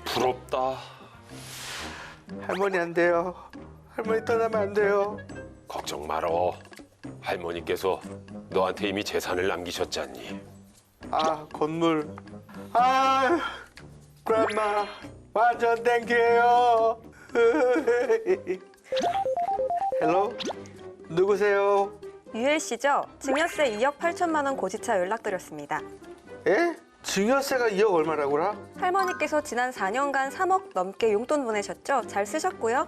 부럽다. 할머니 안 돼요. 할머니 떠나면 안 돼요. 걱정 말어. 할머니께서 너한테 이미 재산을 남기셨잖니. 건물. 그랜마 완전 땡큐예요. 헬로 누구세요? 유엘 씨죠? 증여세 2억 8천만 원 고지차 연락드렸습니다. 예? 증여세가 2억 얼마라고라? 할머니께서 지난 4년간 3억 넘게 용돈 보내셨죠? 잘 쓰셨고요.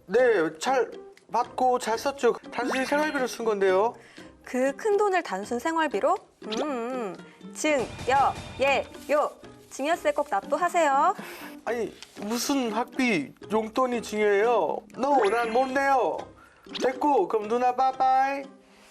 네, 잘 받고 잘 썼죠. 단순히 생활비로 쓴 건데요. 그 큰 돈을 단순 생활비로? 증여예요. 증여세 꼭 납부하세요. 아니 무슨 학비 용돈이 증여예요? 난 못 내요. 됐고 그럼 누나 빠빠이.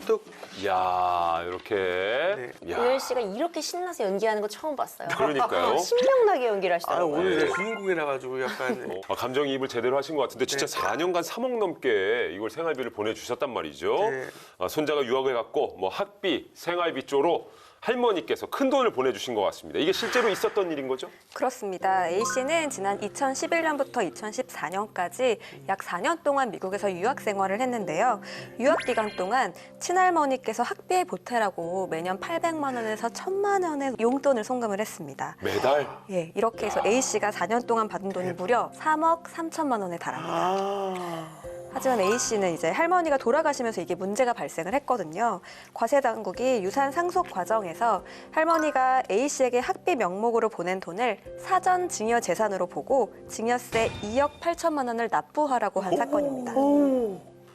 또 야 이렇게. 야 우열 씨가 이렇게 신나서 연기하는 거 처음 봤어요. 그러니까요. 신명나게 연기를 하시더라고요. 오늘 네. 내 주인공이라 가지고 약간 감정이입을 제대로 하신 것 같은데 진짜 네. 4년간 3억 넘게 이걸 생활비를 보내주셨단 말이죠. 네. 손자가 유학을 갔고 뭐 학비, 생활비 쪽으로 할머니께서 큰 돈을 보내주신 것 같습니다. 이게 실제로 있었던 일인 거죠? 그렇습니다. A 씨는 지난 2011년부터 2014년까지 약 4년 동안 미국에서 유학 생활을 했는데요. 유학 기간 동안 친할머니께서 학비에 보태라고 매년 800만 원에서 1000만 원의 용돈을 송금을 했습니다. 매달? 예, 이렇게 해서 A 씨가 4년 동안 받은 돈이 무려 3억 3천만 원에 달합니다. 하지만 A 씨는 이제 할머니가 돌아가시면서 이게 문제가 발생을 했거든요. 과세 당국이 유산 상속 과정에서 할머니가 A 씨에게 학비 명목으로 보낸 돈을 사전 증여 재산으로 보고 증여세 2억 8천만 원을 납부하라고 한 사건입니다.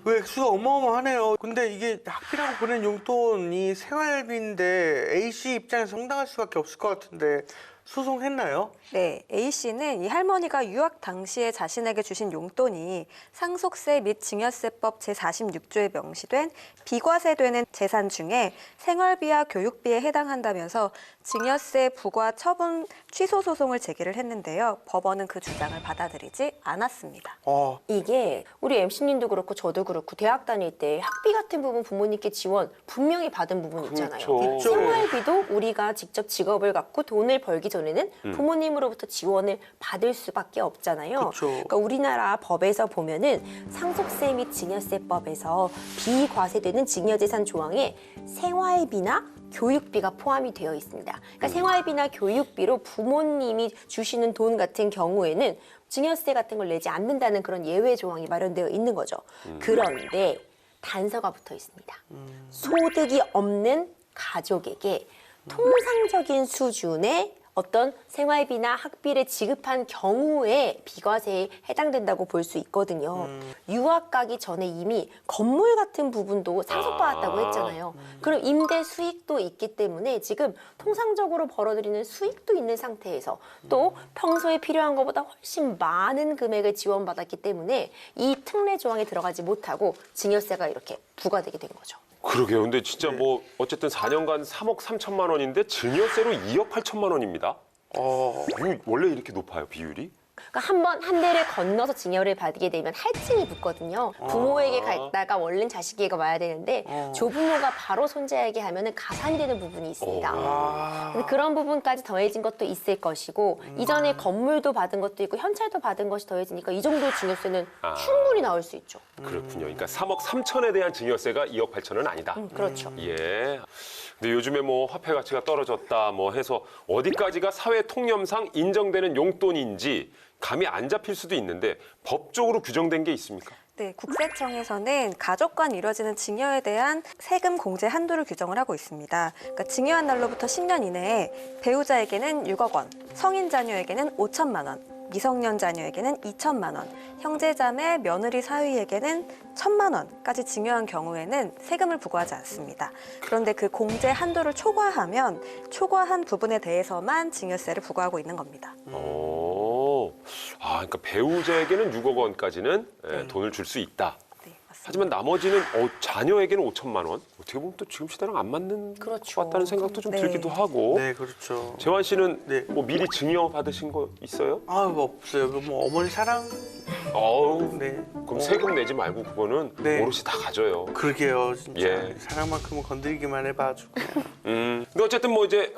왜 액수가 어마어마하네요. 근데 이게 학비라고 보낸 용돈이 생활비인데 A 씨 입장에서 황당할 수밖에 없을 것 같은데 소송했나요? 네, A 씨는 이 할머니가 유학 당시에 자신에게 주신 용돈이 상속세 및 증여세법 제46조에 명시된 비과세되는 재산 중에 생활비와 교육비에 해당한다면서 증여세 부과 처분 취소 소송을 제기를 했는데요. 법원은 그 주장을 받아들이지 않았습니다. 이게 우리 MC님도 그렇고 저도 그렇고 대학 다닐 때 학비 같은 부분 부모님께 지원 분명히 받은 부분 있잖아요. 그렇죠. 생활비도 우리가 직접 직업을 갖고 돈을 벌기 전에는 부모님으로부터 지원을 받을 수밖에 없잖아요. 그렇죠. 그러니까 우리나라 법에서 보면은 상속세 및 증여세법에서 비과세되는 증여재산 조항에 생활비나 교육비가 포함이 되어 있습니다. 그러니까 생활비나 교육비로 부모님이 주시는 돈 같은 경우에는 증여세 같은 걸 내지 않는다는 그런 예외 조항이 마련되어 있는 거죠. 그런데 단서가 붙어 있습니다. 소득이 없는 가족에게 통상적인 수준의 어떤 생활비나 학비를 지급한 경우에 비과세에 해당된다고 볼 수 있거든요. 유학 가기 전에 이미 건물 같은 부분도 상속받았다고 했잖아요. 그럼 임대 수익도 있기 때문에 지금 통상적으로 벌어들이는 수익도 있는 상태에서 또 평소에 필요한 것보다 훨씬 많은 금액을 지원받았기 때문에 이 특례 조항에 들어가지 못하고 증여세가 이렇게 부과되게 된 거죠. 그러게요. 근데 진짜 뭐 어쨌든 4년간 3억 3천만 원인데 증여세로 2억 8천만 원입니다. 이거 원래 이렇게 높아요, 비율이? 그러니까 한 대를 건너서 증여를 받게 되면 할증이 붙거든요. 부모에게 갔다가 얼른 자식에게 와야 되는데 조부모가 바로 손자에게 하면은 가산이 되는 부분이 있습니다. 근데 그런 부분까지 더해진 것도 있을 것이고 이전에 건물도 받은 것도 있고 현찰도 받은 것이 더해지니까 이 정도 증여세는 충분히 나올 수 있죠. 그렇군요. 그러니까 3억 3천에 대한 증여세가 2억 8천은 아니다. 그렇죠. 예. 근데 요즘에 뭐 화폐 가치가 떨어졌다 뭐 해서 어디까지가 사회 통념상 인정되는 용돈인지 감이 안 잡힐 수도 있는데 법적으로 규정된 게 있습니까? 네, 국세청에서는 가족 간 이뤄지는 증여에 대한 세금 공제 한도를 규정을 하고 있습니다. 그러니까 증여한 날로부터 10년 이내에 배우자에게는 6억 원, 성인 자녀에게는 5천만 원, 미성년 자녀에게는 2천만 원, 형제자매, 며느리 사위에게는 1,000만 원까지 증여한 경우에는 세금을 부과하지 않습니다. 그런데 그 공제 한도를 초과하면 초과한 부분에 대해서만 증여세를 부과하고 있는 겁니다. 그러니까 배우자에게는 6억 원까지는 돈을 줄 수 있다. 네, 맞습니다. 하지만 나머지는 자녀에게는 5천만 원. 어떻게 보면 또 지금 시대랑 안 맞는 그렇죠. 것 같다는 생각도 좀 네. 들기도 하고. 네, 그렇죠. 재환 씨는 네. 뭐 미리 증여 받으신 거 있어요? 없어요. 뭐 어머니 사랑? 어우, 네. 그럼 세금 내지 말고 그거는 네. 오롯이 다 가져요. 그러게요, 진짜. 예. 사랑만큼은 건드리기만 해봐 아주 그냥. 근데 어쨌든 뭐 이제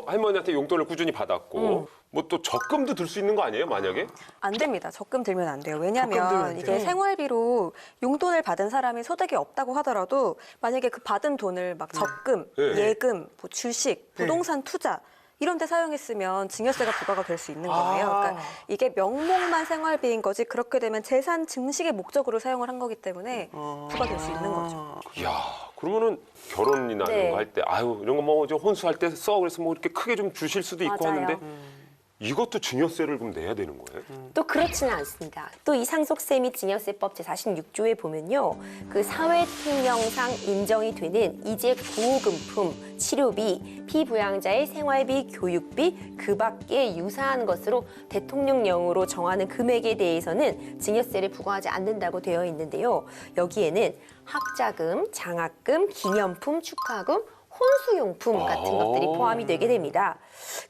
할머니한테 용돈을 꾸준히 받았고 뭐 또 적금도 들 수 있는 거 아니에요, 만약에? 안 됩니다. 적금 들면 안 돼요. 적금 들면 왜냐하면 안 이게 돼요? 생활비로 용돈을 받은 사람이 소득이 없다고 하더라도 만약에 그 받은 돈을 막 적금, 네. 예금, 뭐 주식, 부동산 투자 이런 데 사용했으면 증여세가 부과가 될 수 있는 거예요. 그러니까 이게 명목만 생활비인 거지 그렇게 되면 재산 증식의 목적으로 사용을 한 거기 때문에 부과될 수 있는 거죠. 이야, 그러면은 결혼이나 네. 이런 거 할 때 아유 이런 거 뭐 혼수할 때 써 그래서 뭐 이렇게 크게 좀 주실 수도 있고 맞아요. 하는데 이것도 증여세를 그럼 내야 되는 거예요? 또 그렇지는 않습니다. 또 이 상속세 및 증여세법 제46조에 보면요. 그 사회통념상 인정이 되는 이재 구호금품, 치료비, 피부양자의 생활비, 교육비, 그 밖에 유사한 것으로 대통령령으로 정하는 금액에 대해서는 증여세를 부과하지 않는다고 되어 있는데요. 여기에는 학자금, 장학금, 기념품, 축하금, 혼수용품 같은 것들이 포함이 되게 됩니다.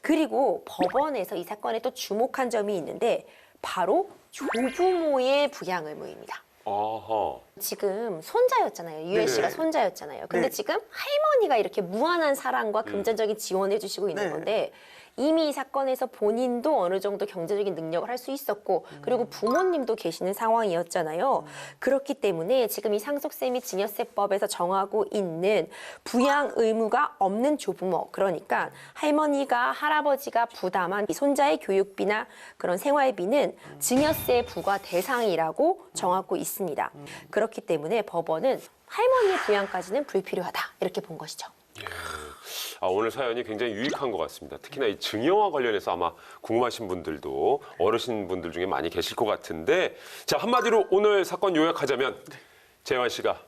그리고 법원에서 이 사건에 또 주목한 점이 있는데 바로 조부모의 부양 의무입니다. 어허. 지금 손자였잖아요. 유엘 씨가 네. 손자였잖아요. 근데 네. 지금 할머니가 이렇게 무한한 사랑과 금전적인 지원을 해주시고 있는 네. 건데 이미 이 사건에서 본인도 어느 정도 경제적인 능력을 할 수 있었고 그리고 부모님도 계시는 상황이었잖아요. 그렇기 때문에 지금 이 상속세 및 증여세법에서 정하고 있는 부양 의무가 없는 조부모, 그러니까 할머니가 할아버지가 부담한 이 손자의 교육비나 그런 생활비는 증여세 부과 대상이라고 정하고 있습니다. 그렇기 때문에 법원은 할머니의 부양까지는 불필요하다 이렇게 본 것이죠. 오늘 사연이 굉장히 유익한 것 같습니다. 특히나 이 증여와 관련해서 아마 궁금하신 분들도 어르신분들 중에 많이 계실 것 같은데, 자, 한마디로 오늘 사건 요약하자면 재환 씨가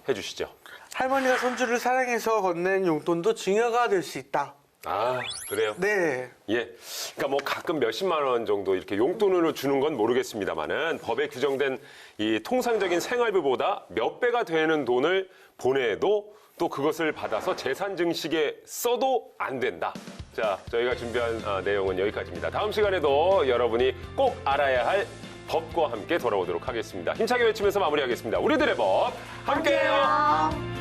해주시죠. 할머니가 손주를 사랑해서 건넨 용돈도 증여가 될 수 있다. 아, 그래요? 네. 예. 그러니까 뭐 가끔 몇십만 원 정도 이렇게 용돈으로 주는 건 모르겠습니다만은 법에 규정된 이 통상적인 생활비보다 몇 배가 되는 돈을 보내도 또 그것을 받아서 재산 증식에 써도 안 된다. 자, 저희가 준비한 내용은 여기까지입니다. 다음 시간에도 여러분이 꼭 알아야 할 법과 함께 돌아오도록 하겠습니다. 힘차게 외치면서 마무리하겠습니다. 우리들의 법 함께해요.